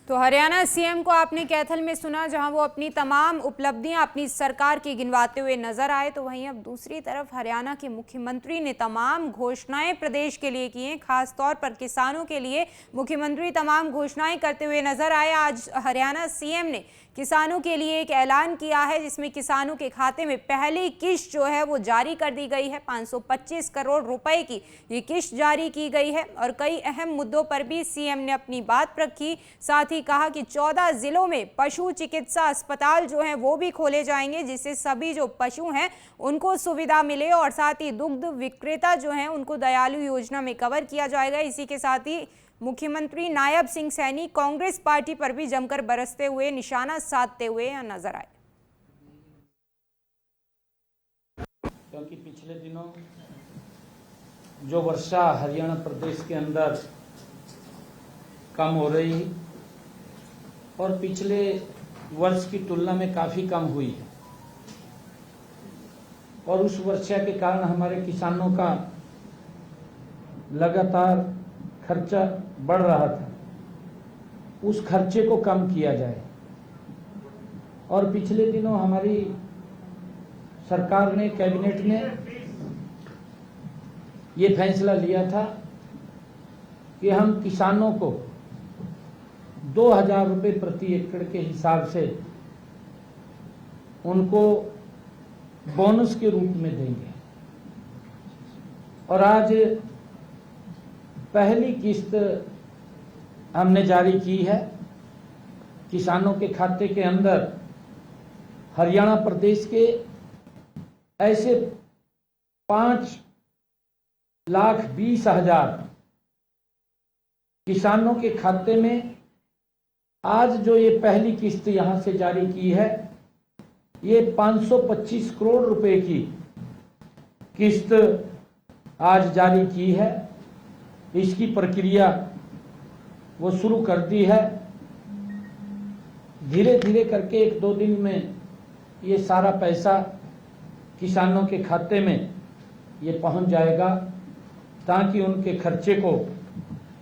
तो हरियाणा सीएम को आपने कैथल में सुना, जहां वो अपनी तमाम उपलब्धियां अपनी सरकार की गिनवाते हुए नजर आए। तो वहीं अब दूसरी तरफ हरियाणा के मुख्यमंत्री ने तमाम घोषणाएं प्रदेश के लिए की हैं। खास तौर पर किसानों के लिए मुख्यमंत्री तमाम घोषणाएं करते हुए नजर आए। आज हरियाणा सीएम ने किसानों के लिए एक ऐलान किया है, जिसमें किसानों के खाते में पहली किस्त जो है वो जारी कर दी गई है। 525 करोड़ रुपए की ये किस्त जारी की गई है और कई अहम मुद्दों पर भी सीएम ने अपनी बात रखी। साथ ही कहा कि 14 जिलों में पशु चिकित्सा अस्पताल जो हैं वो भी खोले जाएंगे, जिससे सभी जो पशु हैं उनको सुविधा मिले और साथ ही दुग्ध विक्रेता जो हैं उनको दयालु योजना में कवर किया जाएगा। इसी के साथ ही मुख्यमंत्री नायब सिंह सैनी कांग्रेस पार्टी पर भी जमकर बरसते हुए निशाना साधते हुए नजर आए। क्योंकि पिछले दिनों जो वर्षा हरियाणा प्रदेश के अंदर कम हो रही और पिछले वर्ष की तुलना में काफी कम हुई है और उस वर्षा के कारण हमारे किसानों का लगातार खर्चा बढ़ रहा था, उस खर्चे को कम किया जाए। और पिछले दिनों हमारी सरकार ने, कैबिनेट ने ये फैसला लिया था कि हम किसानों को 2000 रुपये प्रति एकड़ के हिसाब से उनको बोनस के रूप में देंगे। और आज पहली किस्त हमने जारी की है। किसानों के खाते के अंदर हरियाणा प्रदेश के ऐसे 5,20,000 किसानों के खाते में आज जो ये पहली किस्त यहां से जारी की है, ये 525 करोड़ रुपए की किस्त आज जारी की है। इसकी प्रक्रिया वो शुरू कर दी है। धीरे धीरे करके 1-2 दिन में ये सारा पैसा किसानों के खाते में ये पहुंच जाएगा, ताकि उनके खर्चे को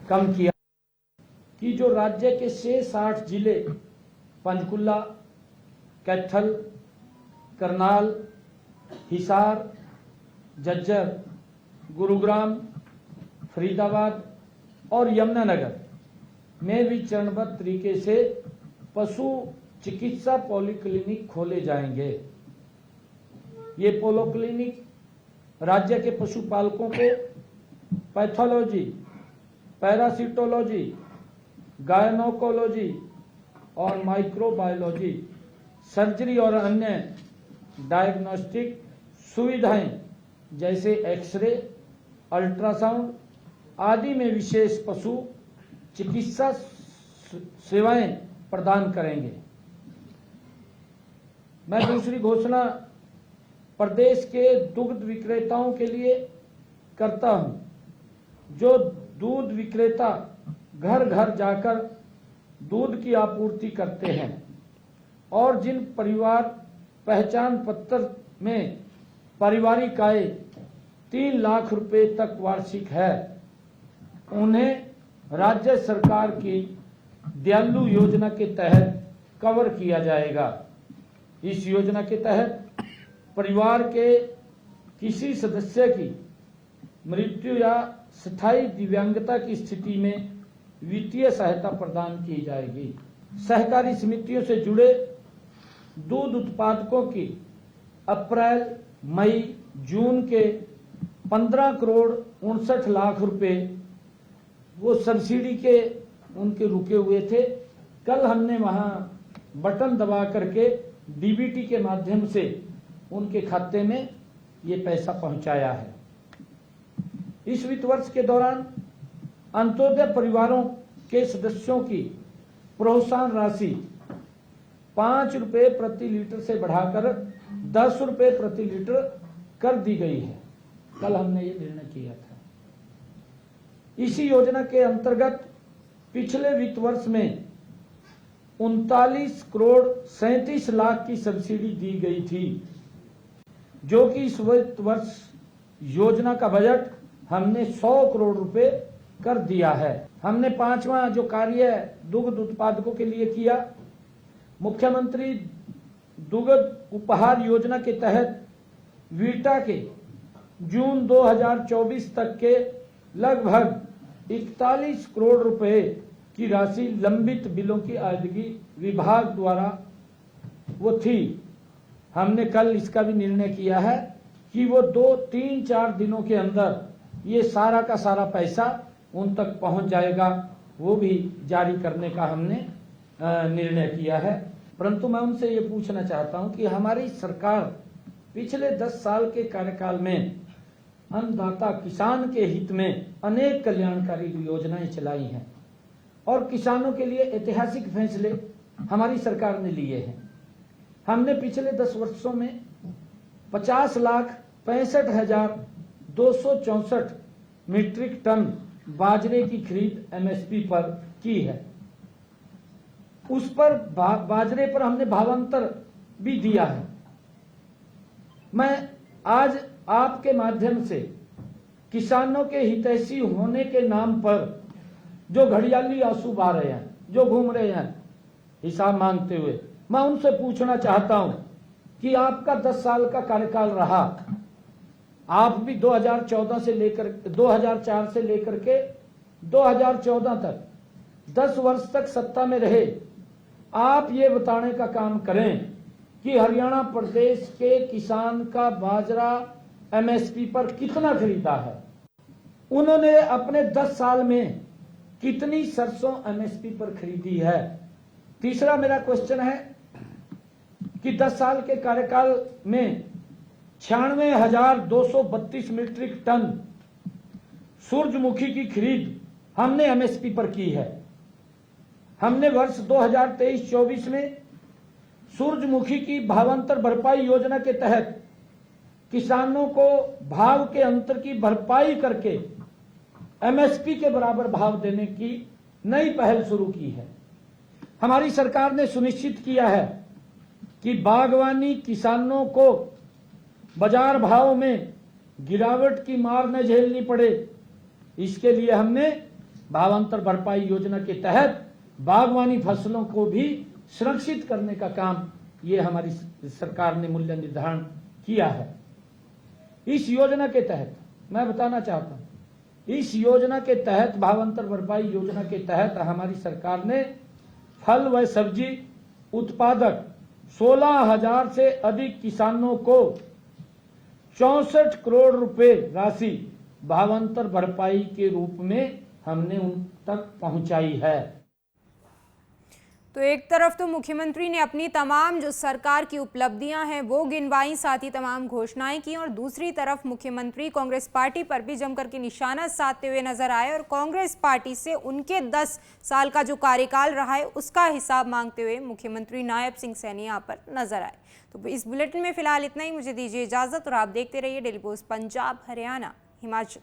कम किया कि जो राज्य के शेष 8 जिले पंचकुला, कैथल, करनाल, हिसार, झज्जर, गुरुग्राम, फरीदाबाद और यमुनानगर में भी चरणबद्ध तरीके से पशु चिकित्सा पॉलीक्लिनिक खोले जाएंगे। ये पॉलीक्लिनिक राज्य के पशुपालकों को पैथोलॉजी, पैरासिटोलॉजी, गायनोकोलॉजी और माइक्रोबायोलॉजी, सर्जरी और अन्य डायग्नोस्टिक सुविधाएं जैसे एक्सरे, अल्ट्रासाउंड आदि में विशेष पशु चिकित्सा सेवाएं प्रदान करेंगे। मैं दूसरी घोषणा प्रदेश के दुग्ध विक्रेताओं के लिए करता हूं। जो दूध विक्रेता घर घर जाकर दूध की आपूर्ति करते हैं और जिन परिवार पहचान पत्र में पारिवारिक आय 3 लाख रुपए तक वार्षिक है, उन्हें राज्य सरकार की दयालु योजना के तहत कवर किया जाएगा। इस योजना के तहत परिवार के किसी सदस्य की मृत्यु या स्थायी दिव्यांगता की स्थिति में वित्तीय सहायता प्रदान की जाएगी। सहकारी समितियों से जुड़े दूध उत्पादकों की अप्रैल, मई, जून के 15 करोड़ 59 लाख रुपए वो सब्सिडी के उनके रुके हुए थे। कल हमने वहां बटन दबा करके डीबीटी के माध्यम से उनके खाते में ये पैसा पहुंचाया है। इस वित्त वर्ष के दौरान अंत्योदय परिवारों के सदस्यों की प्रोत्साहन राशि 5 रुपए प्रति लीटर से बढ़ाकर 10 रुपए प्रति लीटर कर दी गई है। कल हमने ये निर्णय किया था। इसी योजना के अंतर्गत पिछले वित्त वर्ष में 39 करोड़ 37 लाख की सब्सिडी दी गई थी, जो कि इस वित्त वर्ष योजना का बजट हमने 100 करोड़ रुपए कर दिया है। हमने 5वां जो कार्य दुग्ध उत्पादकों के लिए किया, मुख्यमंत्री दुग्ध उपहार योजना के तहत वीटा के जून 2024 तक के लगभग 41 करोड़ रुपए की राशि लंबित बिलों की अदायगी विभाग द्वारा वो थी। हमने कल इसका भी निर्णय किया है कि वो 2-3-4 दिनों के अंदर ये सारा का सारा पैसा उन तक पहुंच जाएगा, वो भी जारी करने का हमने निर्णय किया है। परंतु मैं उनसे ये पूछना चाहता हूं कि हमारी सरकार पिछले 10 साल के कार्यकाल में अन्नदाता किसान के हित में अनेक कल्याणकारी योजनाएं चलाई हैं और किसानों के लिए ऐतिहासिक फैसले हमारी सरकार ने लिए हैं। हमने पिछले 10 वर्षों में 50,65,264 मीट्रिक टन बाजरे की खरीद एमएसपी पर की है। उस पर बाजरे पर हमने भावांतर भी दिया है। मैं आज आपके माध्यम से किसानों के हितैषी होने के नाम पर जो घड़ियाली आंसू बहा रहे हैं, जो घूम रहे हैं हिसाब मांगते हुए, मैं उनसे पूछना चाहता हूं कि आपका 10 साल का कार्यकाल रहा, आप भी 2004 से लेकर के 2014 तक 10 वर्ष तक सत्ता में रहे। आप ये बताने का काम करें कि हरियाणा प्रदेश के किसान का बाजरा एमएसपी पर कितना खरीदा है, उन्होंने अपने 10 साल में कितनी सरसों एमएसपी पर खरीदी है। तीसरा मेरा क्वेश्चन है कि 10 साल के कार्यकाल में 96,232 मीट्रिक टन सूरजमुखी की खरीद हमने एमएसपी पर की है। हमने वर्ष 2023-24 में सूरजमुखी की भावांतर भरपाई योजना के तहत किसानों को भाव के अंतर की भरपाई करके एमएसपी के बराबर भाव देने की नई पहल शुरू की है। हमारी सरकार ने सुनिश्चित किया है कि बागवानी किसानों को बाजार भाव में गिरावट की मार न झेलनी पड़े, इसके लिए हमने भावांतर भरपाई योजना के तहत बागवानी फसलों को भी सुरक्षित करने का काम ये हमारी सरकार ने मूल्य निर्धारण किया है। इस योजना के तहत मैं बताना चाहता हूं, इस योजना के तहत भावांतर भरपाई योजना के तहत हमारी सरकार ने फल व सब्जी उत्पादक 16,000 से अधिक किसानों को 64 करोड़ रुपए राशि भावांतर भरपाई के रूप में हमने उन तक पहुंचाई है। तो एक तरफ तो मुख्यमंत्री ने अपनी तमाम जो सरकार की उपलब्धियां हैं वो गिनवाई, साथ ही तमाम घोषणाएं की, और दूसरी तरफ मुख्यमंत्री कांग्रेस पार्टी पर भी जमकर के निशाना साधते हुए नजर आए और कांग्रेस पार्टी से उनके 10 साल का जो कार्यकाल रहा है उसका हिसाब मांगते हुए मुख्यमंत्री नायब सिंह सैनी यहाँ पर नजर आए। तो इस बुलेटिन में फिलहाल इतना ही, मुझे दीजिए इजाजत और आप देखते रहिए डेली पोस्ट पंजाब हरियाणा हिमाचल।